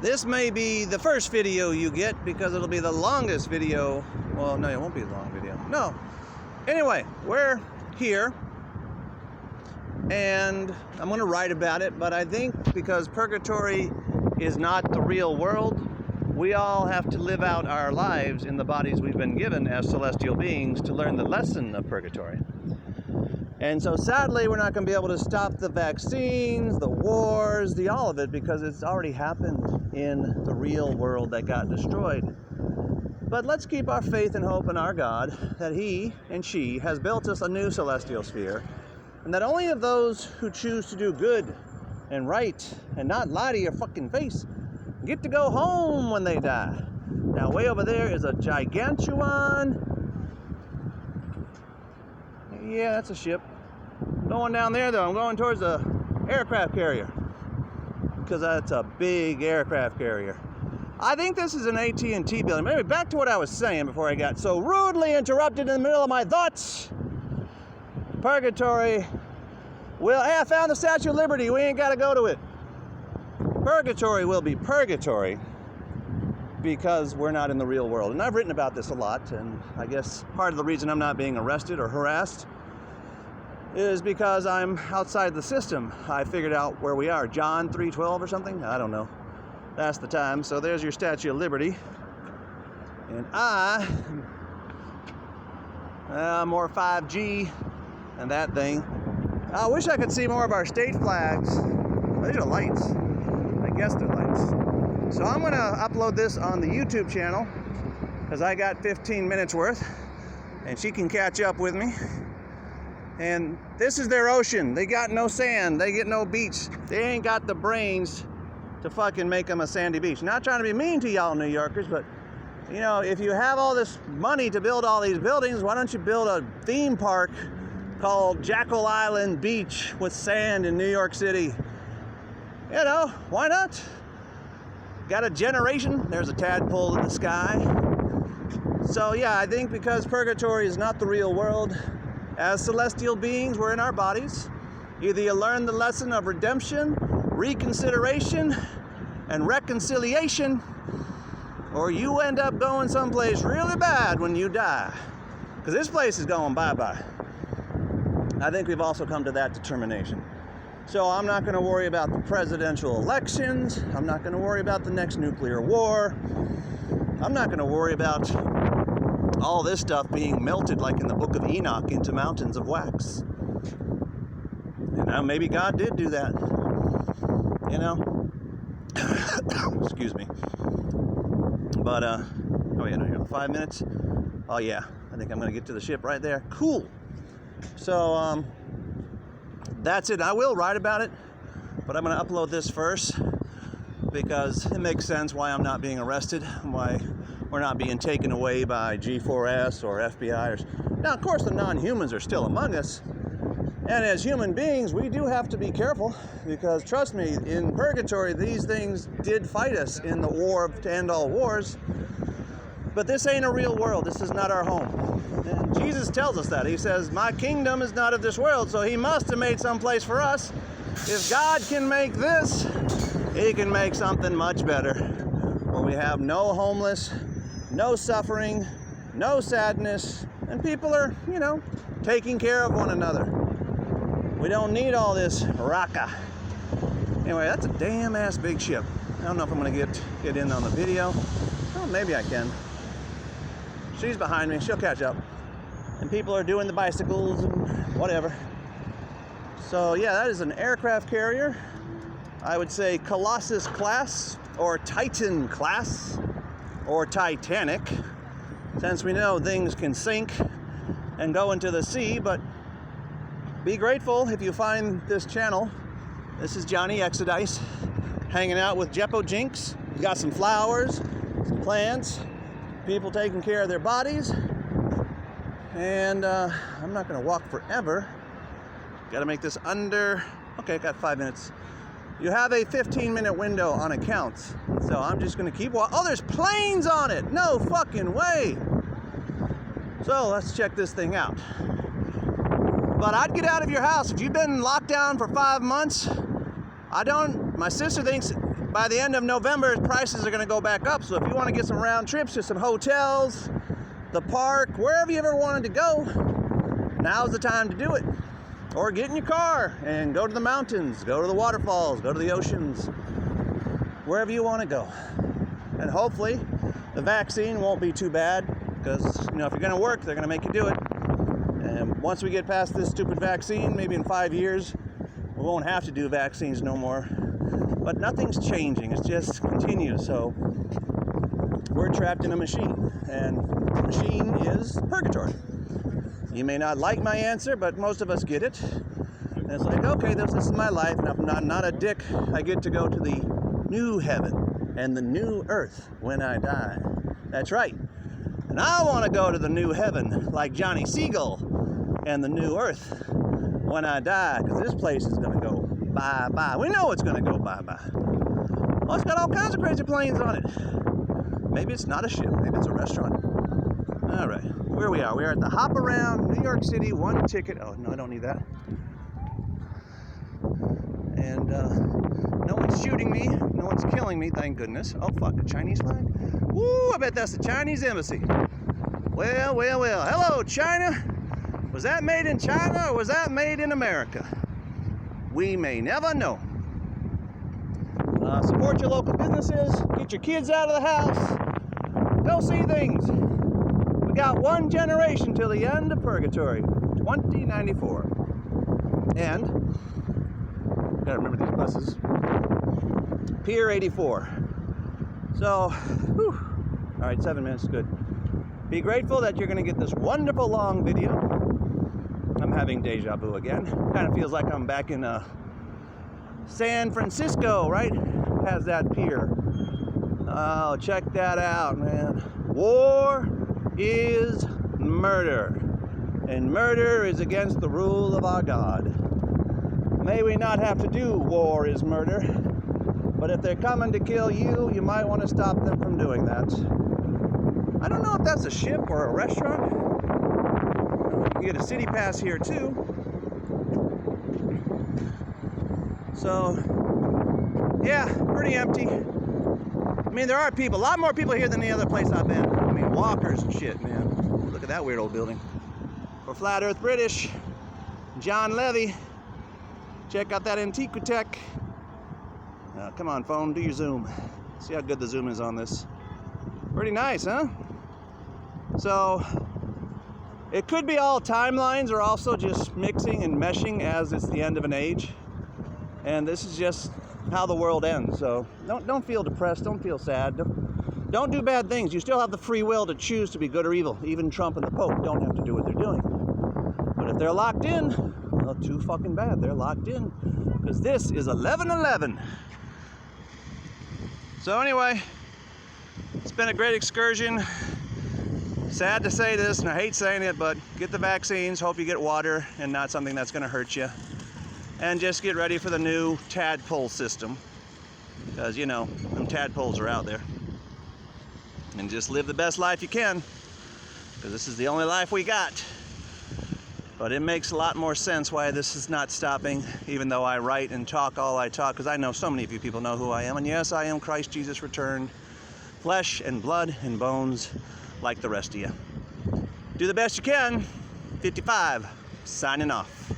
This may be the first video you get because it'll be the longest video. Well, no, it won't be a long video. No. Anyway, we're here and I'm going to write about it, but I think because purgatory is not the real world, we all have to live out our lives in the bodies we've been given as celestial beings to learn the lesson of purgatory. And so sadly, we're not going to be able to stop the vaccines, the wars, all of it, because it's already happened in the real world that got destroyed. But let's keep our faith and hope in our God that He and she has built us a new celestial sphere, and that only of those who choose to do good and right and not lie to your fucking face get to go home when they die. Now, way over there is a gigantuan. Yeah, that's a ship. Going down there, though, I'm going towards the aircraft carrier because that's a big aircraft carrier. I think this is an AT&T building. Maybe back to what I was saying before I got so rudely interrupted in the middle of my thoughts. Purgatory. Well, hey, I found the Statue of Liberty. We ain't got to go to it. Purgatory will be purgatory because we're not in the real world. And I've written about this a lot, and I guess part of the reason I'm not being arrested or harassed is because I'm outside the system. I figured out where we are. John 3:12 or something? I don't know. That's the time. So there's your Statue of Liberty. And more 5G and that thing. I wish I could see more of our state flags. These are lights. I guess they're lights. So I'm going to upload this on the YouTube channel because I got 15 minutes worth and she can catch up with me. And this is their ocean. They got no sand. They get no beach. They ain't got the brains to fucking make them a sandy beach. Not trying to be mean to y'all New Yorkers, but you know, if you have all this money to build all these buildings, why don't you build a theme park called Jackal Island Beach with sand in New York City? You know, why not? Got a generation. There's a tadpole in the sky. So yeah, I think because purgatory is not the real world, as celestial beings, we're in our bodies. Either you learn the lesson of redemption, reconsideration, and reconciliation, or you end up going someplace really bad when you die. Because this place is going bye-bye. I think we've also come to that determination. So I'm not going to worry about the presidential elections. I'm not going to worry about the next nuclear war. I'm not going to worry about all this stuff being melted like in the book of Enoch into mountains of wax. You know, maybe God did do that. You know? Excuse me. But, oh yeah, no, 5 minutes? Oh yeah, I think I'm going to get to the ship right there. Cool. So, that's it. I will write about it, but I'm going to upload this first because it makes sense why I'm not being arrested, why we're not being taken away by G4S or FBI. Now, of course, the non-humans are still among us, and as human beings, we do have to be careful because, trust me, in purgatory, these things did fight us in the war to end all wars, but this ain't a real world. This is not our home. And Jesus tells us that. He says, my kingdom is not of this world, so He must have made some place for us. If God can make this, He can make something much better, where we have no homeless, no suffering, no sadness, and people are, you know, taking care of one another. We don't need all this raka. Anyway, that's a damn ass big ship. I don't know if I'm gonna get in on the video. Oh, maybe I can. She's behind me, she'll catch up. And people are doing the bicycles and whatever. So yeah, that is an aircraft carrier. I would say Colossus class, or Titan class, or Titanic, since we know things can sink and go into the sea, but be grateful if you find this channel. This is Johnny Exodice, hanging out with Jeppo Jinx. We've got some flowers, some plants, people taking care of their bodies, and I'm not gonna walk forever. Gotta make this under, okay, got 5 minutes. You have a 15-minute window on accounts, so I'm just gonna keep walking. Oh, there's planes on it! No fucking way! So let's check this thing out. But I'd get out of your house. If you've been locked down for 5 months, My sister thinks by the end of November, prices are going to go back up. So if you want to get some round trips to some hotels, the park, wherever you ever wanted to go, now's the time to do it. Or get in your car and go to the mountains, go to the waterfalls, go to the oceans, wherever you want to go. And hopefully the vaccine won't be too bad, because if you're going to work, they're going to make you do it. And once we get past this stupid vaccine, maybe in 5 years, we won't have to do vaccines no more. But nothing's changing, it just continues. So we're trapped in a machine, and the machine is purgatory. You may not like my answer, but most of us get it. And it's like, okay, this is my life, and I'm not a dick. I get to go to the new heaven and the new earth when I die. That's right. And I want to go to the new heaven like Johnny Seagull and the new earth when I die, because this place is going to go bye-bye. We know it's going to go bye-bye. Well, it's got all kinds of crazy planes on it. Maybe it's not a ship. Maybe it's a restaurant. All right, where we are. We are at the Hop Around New York City, one ticket. Oh, no, I don't need that. And no one's shooting me. No one's killing me, thank goodness. Oh, fuck, a Chinese flag? Woo, I bet that's the Chinese embassy. Well, well, well. Hello, China. Was that made in China or was that made in America? We may never know. Support your local businesses. Get your kids out of the house. Go see things. We got one generation till the end of purgatory, 2094. And, gotta remember these buses. Pier 84. So, whew. All right, 7 minutes, good. Be grateful that you're gonna get this wonderful long video. I'm having deja vu again. Kind of feels like I'm back in San Francisco, right? Has that pier. Oh, check that out, man. War is murder, and murder is against the rule of our God. May we not have to do war is murder, but if they're coming to kill you, you might want to stop them from doing that. I don't know if that's a ship or a restaurant. You get a city pass here too. So, yeah, pretty empty. I mean, there are people, a lot more people here than the other place I've been. I mean, walkers and shit, man. Look at that weird old building. For Flat Earth British, John Levy. Check out that Antiquitech. Come on, phone, do your zoom. See how good the zoom is on this. Pretty nice, huh? So, it could be all timelines or also just mixing and meshing as it's the end of an age. And this is just how the world ends. So don't feel depressed, don't feel sad. Don't do bad things. You still have the free will to choose to be good or evil. Even Trump and the Pope don't have to do what they're doing. But if they're locked in, well, too fucking bad. They're locked in. Because this is 11/11. So anyway, it's been a great excursion. Sad to say this, and I hate saying it, but get the vaccines. Hope you get water and not something that's going to hurt you. And just get ready for the new tadpole system. Because, them tadpoles are out there. And just live the best life you can. Because this is the only life we got. But it makes a lot more sense why this is not stopping, even though I write and talk all I talk, because I know so many of you people know who I am. And yes, I am Christ Jesus returned. Flesh and blood and bones, like the rest of you. Do the best you can. 55, signing off.